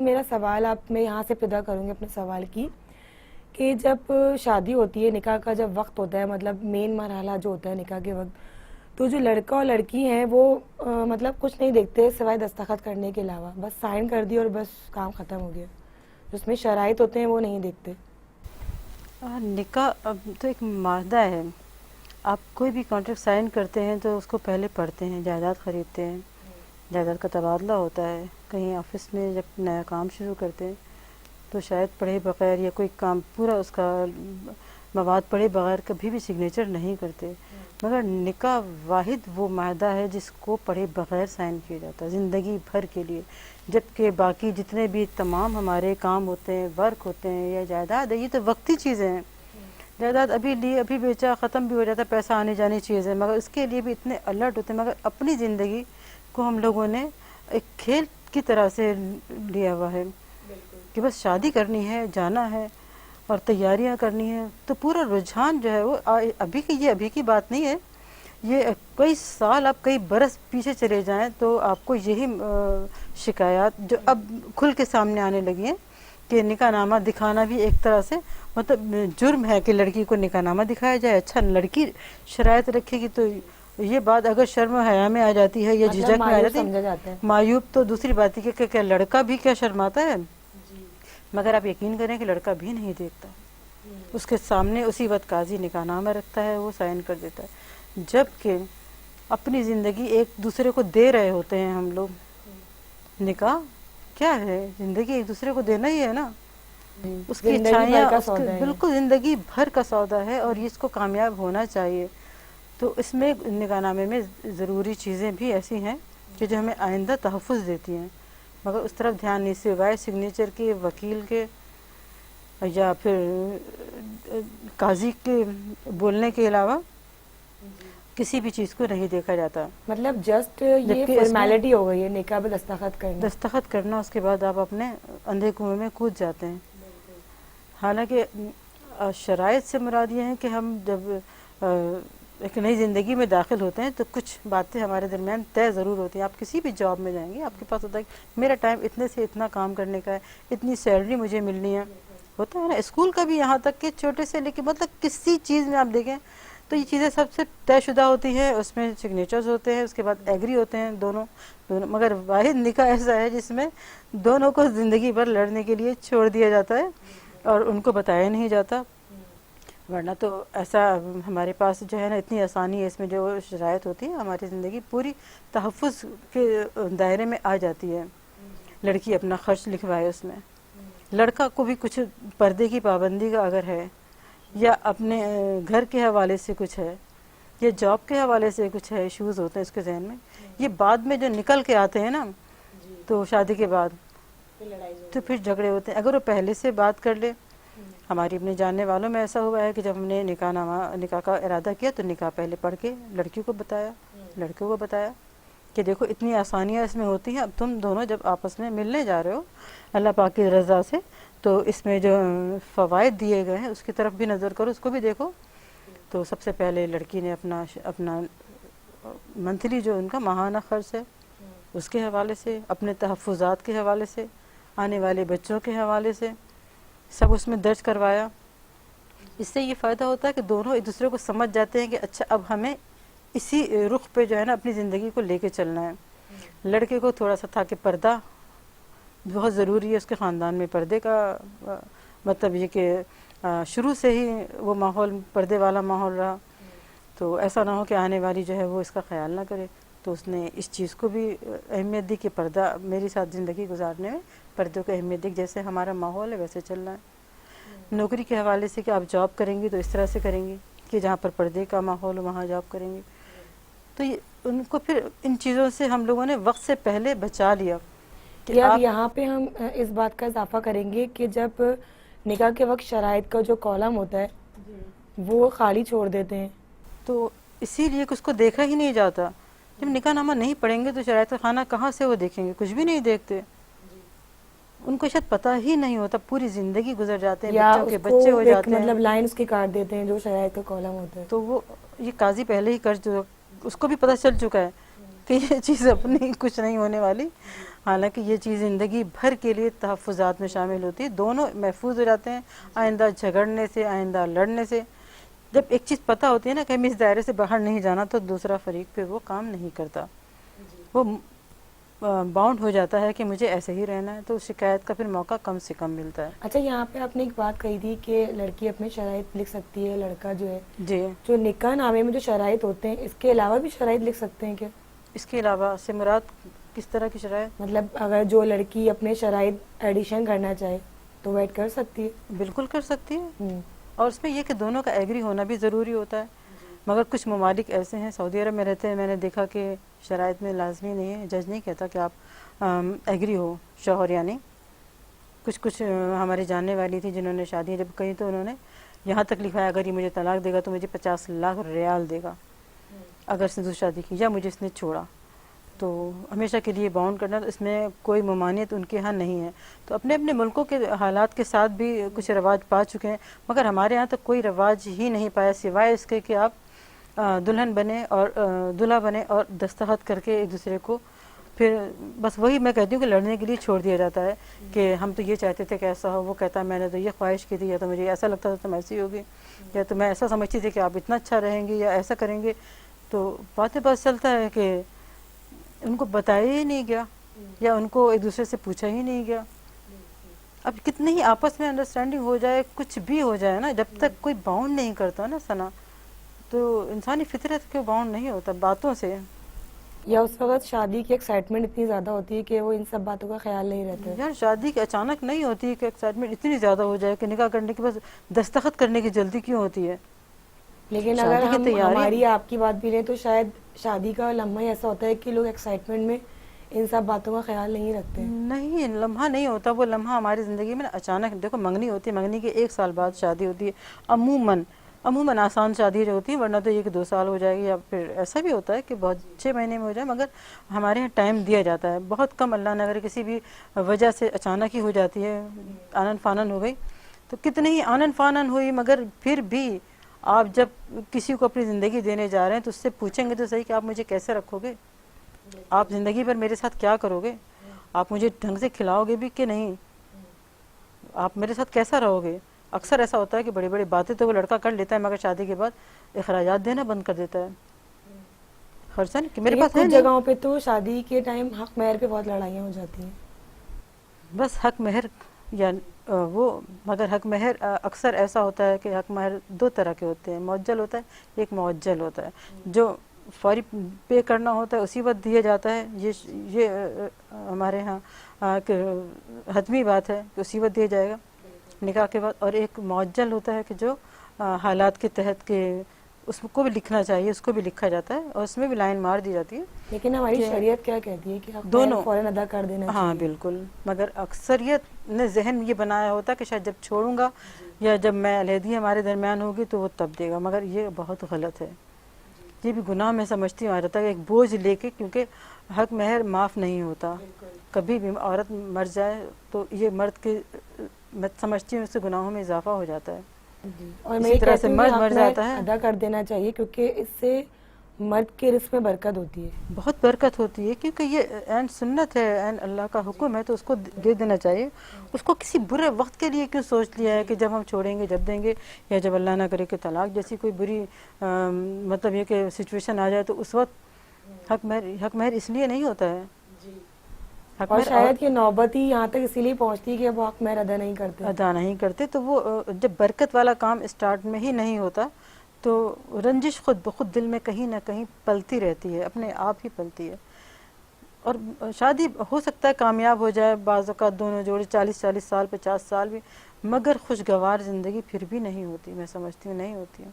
میرا سوال آپ میں یہاں سے پیدا کروں گی اپنے سوال کی کہ جب شادی ہوتی ہے، نکاح کا جب وقت ہوتا ہے، مطلب مین مرحلہ جو ہوتا ہے نکاح کے وقت، تو جو لڑکا اور لڑکی ہیں وہ مطلب کچھ نہیں دیکھتے سوائے دستخط کرنے کے علاوہ، بس سائن کر دی اور بس کام ختم ہو گیا. جس میں شرائط ہوتے ہیں وہ نہیں دیکھتے. نکاح اب تو ایک معاہدہ ہے. آپ کوئی بھی کانٹریکٹ سائن کرتے ہیں تو اس کو پہلے پڑھتے ہیں، جائیداد خریدتے ہیں، جائیداد کا تبادلہ ہوتا ہے. کہیں آفس میں جب نیا کام شروع کرتے ہیں تو شاید پڑھے بغیر یا کوئی کام پورا اس کا مواد پڑھے بغیر کبھی بھی سگنیچر نہیں کرتے. مگر نکاح واحد وہ معاہدہ ہے جس کو پڑھے بغیر سائن کیا جاتا ہے زندگی بھر کے لیے. جبکہ باقی جتنے بھی تمام ہمارے کام ہوتے ہیں، ورک ہوتے ہیں یا جائیداد ہے، یہ تو وقتی چیزیں ہیں. جائیداد ابھی لی ابھی بیچا ختم بھی ہو جاتا ہے، پیسہ آنے جانے چیز ہے، مگر اس کے لیے بھی اتنے الرٹ ہوتے ہیں. مگر اپنی زندگی کو ہم لوگوں نے ایک کھیل کی طرح سے لیا ہوا ہے کہ بس شادی کرنی ہے، جانا ہے اور تیاریاں کرنی ہیں. تو پورا رجحان جو ہے وہ ابھی کی بات نہیں ہے. یہ کئی سال، آپ کئی برس پیچھے چلے جائیں تو آپ کو یہی شکایات جو اب کھل کے سامنے آنے لگی ہیں کہ نکاح نامہ دکھانا بھی ایک طرح سے مطلب جرم ہے کہ لڑکی کو نکاح نامہ دکھایا جائے. اچھا، لڑکی شرائط رکھے گی تو یہ بات اگر شرم و حیا میں آ جاتی ہے یا مطلب جھجک میں آ مایوس جاتی ہے، سمجھا جاتا ہے. معیوب، تو دوسری بات ہے کہ کیا لڑکا بھی کیا شرماتا ہے. مگر آپ یقین کریں کہ لڑکا بھی نہیں دیکھتا. اس کے سامنے اسی وقت قاضی نکاح نامہ رکھتا ہے، وہ سائن کر دیتا ہے. جبکہ اپنی زندگی ایک دوسرے کو دے رہے ہوتے ہیں ہم لوگ. نکاح کیا ہے؟ زندگی ایک دوسرے کو دینا ہی ہے نا. اس کی زندگی بھر اچھائیاں، کا اس کے سودا ہے. بالکل زندگی بھر کا سودا ہے اور اس کو کامیاب ہونا چاہیے. تو اس میں نکاح نامے میں ضروری چیزیں بھی ایسی ہیں کہ جو ہمیں آئندہ تحفظ دیتی ہیں، مگر اس طرف دھیان نہیں. سوائے سگنیچر کے، وکیل کے یا پھر قاضی کے بولنے کے علاوہ کسی بھی چیز کو نہیں دیکھا جاتا. مطلب جسٹ یہ جبکہ اس میں فارمیلٹی ہو گئی ہے نکاح پہ دستخط کرنا. دستخط کرنا، اس کے بعد آپ اپنے اندھے کنویں میں کود جاتے ہیں. حالانکہ شرائط سے مراد یہ ہے کہ ہم جب ایک نئی زندگی میں داخل ہوتے ہیں تو کچھ باتیں ہمارے درمیان طے ضرور ہوتی ہیں. آپ کسی بھی جاب میں جائیں گے، آپ کے پاس ہوتا ہے کہ میرا ٹائم اتنے سے اتنا کام کرنے کا ہے، اتنی سیلری مجھے ملنی ہے. ہوتا ہے نا. اسکول کا بھی یہاں تک کہ چھوٹے سے لے کے مطلب کسی چیز میں آپ دیکھیں تو یہ چیزیں سب سے طے شدہ ہوتی ہیں. اس میں سگنیچرز ہوتے ہیں، اس کے بعد ایگری ہوتے ہیں دونوں. مگر واحد نکاح ایسا ہے جس میں دونوں کو زندگی بھر لڑنے کے لیے چھوڑ دیا جاتا ہے اور ان کو بتایا نہیں جاتا. ورنہ تو ایسا ہمارے پاس جو ہے نا اتنی آسانی ہے اس میں، جو شرائط ہوتی ہے ہماری زندگی پوری تحفظ کے دائرے میں آ جاتی ہے. لڑکی اپنا خرچ لکھوائے اس میں، لڑکا کو بھی کچھ پردے کی پابندی کا اگر ہے یا اپنے گھر کے حوالے سے کچھ ہے یا جاب کے حوالے سے کچھ ہے، ایشوز ہوتے ہیں اس کے ذہن میں. یہ بعد میں جو نکل کے آتے ہیں نا تو شادی کے بعد تو پھر جھگڑے ہوتے ہیں. اگر وہ پہلے سے بات کر لے. ہماری اپنے جاننے والوں میں ایسا ہوا ہے کہ جب ہم نے نکاح کا ارادہ کیا تو نکاح پہلے پڑھ کے لڑکی کو بتایا، لڑکے کو بتایا کہ دیکھو اتنی آسانیاں اس میں ہوتی ہیں. اب تم دونوں جب آپس میں ملنے جا رہے ہو اللہ پاک کی رضا سے، تو اس میں جو فوائد دیے گئے ہیں اس کی طرف بھی نظر کرو، اس کو بھی دیکھو. تو سب سے پہلے لڑکی نے اپنا منتھلی جو ان کا ماہانہ خرچ ہے اس کے حوالے سے، اپنے تحفظات کے حوالے سے، آنے والے بچوں کے حوالے سے سب اس میں درج کروایا. اس سے یہ فائدہ ہوتا ہے کہ دونوں ایک دوسرے کو سمجھ جاتے ہیں کہ اچھا اب ہمیں اسی رخ پہ جو ہے نا اپنی زندگی کو لے کے چلنا ہے. لڑکے کو تھوڑا سا تھا کہ پردہ بہت ضروری ہے، اس کے خاندان میں پردے کا مطلب یہ کہ شروع سے ہی وہ ماحول پردے والا ماحول رہا، تو ایسا نہ ہو کہ آنے والی جو ہے وہ اس کا خیال نہ کرے. تو اس نے اس چیز کو بھی اہمیت دی کہ پردہ میری ساتھ زندگی گزارنے میں پردوں کو اہمیت دی، جیسے ہمارا ماحول ہے ویسے چلنا ہے. نوکری کے حوالے سے کہ آپ جاب کریں گی تو اس طرح سے کریں گی کہ جہاں پر پردے کا ماحول ہو وہاں جاب کریں گی. تو ان کو پھر ان چیزوں سے ہم لوگوں نے وقت سے پہلے بچا لیا. یہ اب یہاں پہ ہم اس بات کا اضافہ کریں گے کہ جب نکاح کے وقت شرائط کا جو کالم ہوتا ہے وہ خالی چھوڑ دیتے ہیں، تو اسی لیے کہ اس کو دیکھا ہی نہیں جاتا. جب نکاح نامہ نہیں پڑھیں گے تو شرائط خانہ کہاں سے وہ دیکھیں گے؟ کچھ بھی نہیں دیکھتے. ان کو شاید پتہ ہی نہیں ہوتا، پوری زندگی گزر جاتے ہیں، یا بچوں اس کے کو بچے ہو ایک جاتے ہیں. مطلب لائن اس کی کاٹ دیتے ہیں جو شرائط کا کالم ہوتا ہے. تو وہ یہ قاضی پہلے ہی اس کو بھی پتہ چل چکا ہے کہ یہ چیز اپنی کچھ نہیں ہونے والی، حالانکہ یہ چیز زندگی بھر کے لیے تحفظات میں شامل ہوتی ہے. دونوں محفوظ ہو جاتے ہیں آئندہ جھگڑنے سے، آئندہ لڑنے سے. جب ایک چیز پتہ ہوتی ہے نا کہ ہمیں اس دائرے سے باہر نہیں جانا، تو دوسرا فریق پھر وہ کام نہیں کرتا، وہ باؤنڈ ہو جاتا ہے کہ مجھے ایسے ہی رہنا ہے، تو شکایت کا پھر موقع کم سے کم ملتا ہے. اچھا، یہاں پہ آپ نے ایک بات کہی تھی کہ لڑکی اپنے شرائط لکھ سکتی ہے، لڑکا جو ہے جی، جو نکاح نامے میں جو شرائط ہوتے ہیں اس کے علاوہ بھی شرائط لکھ سکتے ہیں کیا؟ اس کے علاوہ سے مراد کس طرح کی شرائط؟ مطلب اگر جو لڑکی اپنے شرائط ایڈیشن کرنا چاہے تو وہ ایڈ کر سکتی ہے؟ بالکل کر سکتی ہے، ہوں. اور اس میں یہ کہ دونوں کا ایگری ہونا بھی ضروری ہوتا ہے. مگر کچھ ممالک ایسے ہیں، سعودی عرب میں رہتے ہیں، میں نے دیکھا کہ شرائط میں لازمی نہیں ہے، جج نہیں کہتا کہ آپ ایگری ہو شوہر. یعنی کچھ ہماری جاننے والی تھی جنہوں نے شادی جب کہیں تو انہوں نے یہاں تک لکھا ہے اگر یہ مجھے طلاق دے گا تو مجھے 50 لاکھ ریال دے گا اگر اس نے دوسری شادی کی، یا مجھے اس نے چھوڑا، تو ہمیشہ کے لیے باؤنڈ کرنا. اس میں کوئی ممانعت ان کے ہاں نہیں ہے. تو اپنے اپنے ملکوں کے حالات کے ساتھ بھی کچھ رواج پا چکے ہیں، مگر ہمارے ہاں تک کوئی رواج ہی نہیں پایا سوائے اس کے کہ آپ دلہن بنے اور دلہا بنے اور دستخط کر کے ایک دوسرے کو، پھر بس وہی میں کہتی ہوں کہ لڑنے کے لیے چھوڑ دیا جاتا ہے کہ ہم تو یہ چاہتے تھے کہ ایسا ہو، وہ کہتا ہے میں نے تو یہ خواہش کی تھی، یا تو مجھے ایسا لگتا تھا تم ایسی ہوگی، یا تو میں ایسا سمجھتی تھی کہ آپ اتنا اچھا رہیں گے یا ایسا کریں گے. تو باتیں بات چلتا ہے کہ ان کو بتایا ہی نہیں گیا یا ان کو ایک دوسرے سے پوچھا ہی نہیں گیا. اب کتنی ہی آپس میں انڈرسٹینڈنگ ہو جائے، کچھ بھی ہو جائے نا، جب تک کوئی باؤنڈ نہیں کرتا نا ثنا، تو انسانی فطرت کے باؤنڈ نہیں ہوتا باتوں سے. یا اس وقت شادی کی ایکسائٹمنٹ اتنی زیادہ ہوتی ہے کہ وہ ان سب باتوں کا خیال نہیں رہتا ہے. یار شادی کی اچانک نہیں ہوتی کہ ایکسائٹمنٹ اتنی زیادہ ہو جائے کہ نکاح کرنے کے بعد دستخط کرنے کی جلدی کیوں ہوتی ہے. لیکن اگر شادی کی ہم تیاری ہماری آپ کی بات بھی لیں تو شاید شادی کا لمحہ ایسا ہوتا ہے کہ لوگ ایکسائٹمنٹ میں ان سب باتوں کا خیال نہیں رکھتے ہیں. نہیں، لمحہ نہیں ہوتا. وہ لمحہ ہماری زندگی میں اچانک، دیکھو منگنی ہوتی ہے، منگنی کے 1 سال بعد شادی ہوتی ہے عموماً آسان شادی جو ہوتی ہے، ورنہ تو یہ کہ 2 سال ہو جائے گی، یا پھر ایسا بھی ہوتا ہے کہ بہت 6 مہینے میں ہو جائے، مگر ہمارے یہاں ٹائم دیا جاتا ہے. بہت کم، اللہ نے اگر کسی بھی وجہ سے اچانک ہی ہو جاتی ہے، آنن فانن ہو گئی تو کتنی ہی آنن فانن ہوئی، مگر پھر بھی آپ جب کسی کو اپنی زندگی دینے جا رہے ہیں تو اس سے پوچھیں گے تو صحیح کہ آپ مجھے کیسے رکھو گے، آپ زندگی بھر میرے ساتھ کیا کرو گے، آپ مجھے ڈھنگ سے کھلاؤ گے بھی کہ نہیں، آپ میرے ساتھ کیسا رہو گے. اکثر ایسا ہوتا ہے کہ بڑی بڑی باتیں تو وہ لڑکا کر لیتا ہے، مگر شادی کے بعد اخراجات دینا بند کر دیتا ہے. خرچہ نہیں کہ میرے لیکن پاس ہے کچھ نہیں. جگہوں پہ تو شادی کے ٹائم حق مہر پہ بہت لڑائیاں ہو جاتی ہیں. بس حق مہر یا وہ، مگر حق مہر اکثر ایسا ہوتا ہے کہ حق مہر 2 طرح کے ہوتے ہیں، معجل ہوتا ہے، ایک معجل ہوتا ہے جو فوری پے کرنا ہوتا ہے اسی وقت دیا جاتا ہے. یہ ہمارے ہاں حتمی بات ہے کہ اسی وقت دیا جائے گا نکاح کے بعد. اور ایک معجل ہوتا ہے کہ جو حالات کے تحت کے اس کو بھی لکھنا چاہیے، اس کو بھی لکھا جاتا ہے اور اس میں بھی لائن مار دی جاتی ہے. لیکن ہماری شریعت کیا کہتی ہے کہ حق دونوں مہر فوراً ادا کر دینا ہاں چاہیے. بالکل، مگر اکثریت نے ذہن یہ بنایا ہوتا کہ شاید جب چھوڑوں گا یا جب میں علیحدگی ہمارے درمیان ہوگی تو وہ تب دے گا، مگر یہ بہت غلط ہے. یہ بھی گناہ میں سمجھتی ہوں، رہتا ہے ایک بوجھ لے کے، کیونکہ حق مہر معاف نہیں ہوتا. کبھی بھی عورت مر جائے تو یہ مرد کے، میں سمجھتی ہوں اس سے گناہوں میں اضافہ ہو جاتا ہے. اور میں اسی یہ طرح کہتی سے ہوں کہ مرد حق مر مہر جاتا ہے. ادا کر دینا چاہیے کیونکہ اس سے مرد کے رزق میں برکت ہوتی ہے. بہت برکت ہوتی ہے، کیونکہ یہ عین سنت ہے، عین اللہ کا حکم ہے، تو اس کو دے دینا چاہیے. اس کو کسی برے وقت کے لیے کیوں سوچ لیا ہے کہ جب ہم چھوڑیں گے جب دیں گے، یا جب اللہ نہ کرے کہ طلاق جیسی کوئی بری مطلب یہ کہ سچویشن آ جائے تو اس وقت حق مہر اس لیے نہیں ہوتا ہے. حق اور مہر شاید یہ نوبت ہی یہاں تک اسی لیے پہنچتی ہے کہ وہ حق مہر ادا نہیں کرتے. ادا نہیں کرتے، تو وہ جب برکت والا کام اسٹارٹ میں ہی نہیں ہوتا تو رنجش خود بخود دل میں کہیں نہ کہیں پلتی رہتی ہے، اپنے آپ ہی پلتی ہے. اور شادی ہو سکتا ہے کامیاب ہو جائے بعض اوقات دونوں جوڑے 40 سال 50 سال بھی، مگر خوشگوار زندگی پھر بھی نہیں ہوتی، میں سمجھتی ہوں نہیں ہوتی ہے.